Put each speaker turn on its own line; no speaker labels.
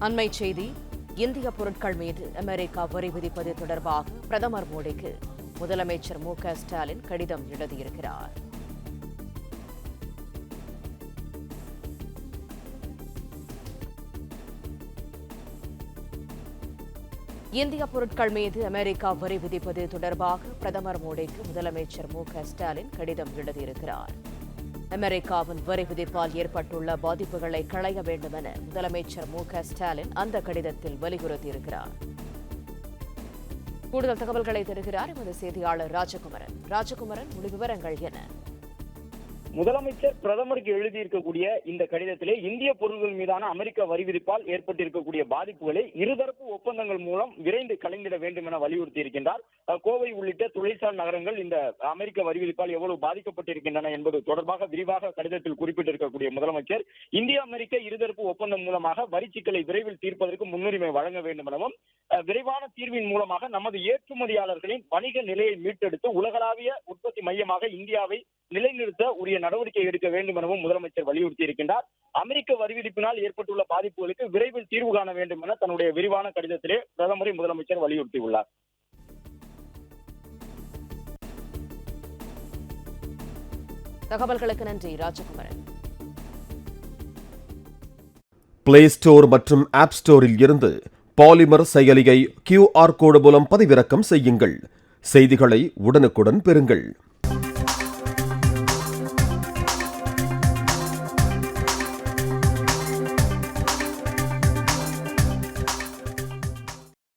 அண்மை செய்தி. இந்திய பொருட்கள் மீது அமெரிக்கா வரி விதிப்பது தொடர்பாக பிரதமர் மோடிக்கு முதலமைச்சர் மு.க.ஸ்டாலின் கடிதம் எழுதியிருக்கிறார். இந்திய பொருட்கள் மீது அமெரிக்கா வரி விதிப்பது தொடர்பாக பிரதமர் மோடிக்கு முதலமைச்சர் மு.க.ஸ்டாலின் கடிதம் எழுதியிருக்கிறார். அமெரிக்காவின் வரி விதிப்பால் ஏற்பட்டுள்ள பாதிப்புகளை களைய வேண்டும் என முதலமைச்சர் மு.க.ஸ்டாலின் அந்த கடிதத்தில் வலியுறுத்தியிருக்கிறார். கூடுதல் தகவல்களை தருகிறார் எமது செய்தியாளர் ராஜகுமரன். முழு விவரங்கள் என்ன?
முதலமைச்சர் பிரதமருக்கு எழுதியிருக்கக்கூடிய இந்த கடிதத்திலே இந்திய பொருட்கள் மீதான அமெரிக்க வரி விதிப்பால் ஏற்பட்டிருக்கக்கூடிய பாதிப்புகளை இருதரப்பு ஒப்பந்தங்கள் மூலம் விரைந்து கலைந்திட வேண்டும் என வலியுறுத்தி இருக்கின்றார். கோவை உள்ளிட்ட தொழிற்சாலை நகரங்கள் இந்த அமெரிக்க வரி விதிப்பால் எவ்வளவு பாதிக்கப்பட்டிருக்கின்றன என்பது தொடர்பாக விரிவாக கடிதத்தில் குறிப்பிட்டிருக்கக்கூடிய முதலமைச்சர் இந்திய அமெரிக்க இருதரப்பு ஒப்பந்தம் மூலமாக வரி சிக்கலை விரைவில் தீர்ப்பதற்கு முன்னுரிமை வழங்க வேண்டும் எனவும் விரைவான தீர்வின் மூலமாக நமது ஏற்றுமதியாளர்களின் வணிக நிலையை மீட்டெடுத்து உலகளாவிய உற்பத்தி மையமாக இந்தியாவை நிலைநிறுத்த உரிய நடவடிக்கை எடுக்க வேண்டும் எனவும் முதலமைச்சர் வலியுறுத்தி இருக்கின்றார். அமெரிக்க வரி விதிப்பினால் ஏற்பட்டுள்ள பாதிப்புகளுக்கு விரைவில் தீர்வு காண வேண்டும் என தன்னுடைய விரிவான கடிதத்திலே பிரதமரை முதலமைச்சர் வலியுறுத்தியுள்ளார்.
தகவல்களுக்கு நன்றி ராஜகுமரன்.
பிளே ஸ்டோர் மற்றும் ஆப் ஸ்டோரில் இருந்து பாலிமர் செயலியை QR கோடு மூலம் பதிவிறக்கம் செய்யுங்கள். செய்திகளை உடனுக்குடன் பெறுங்கள்.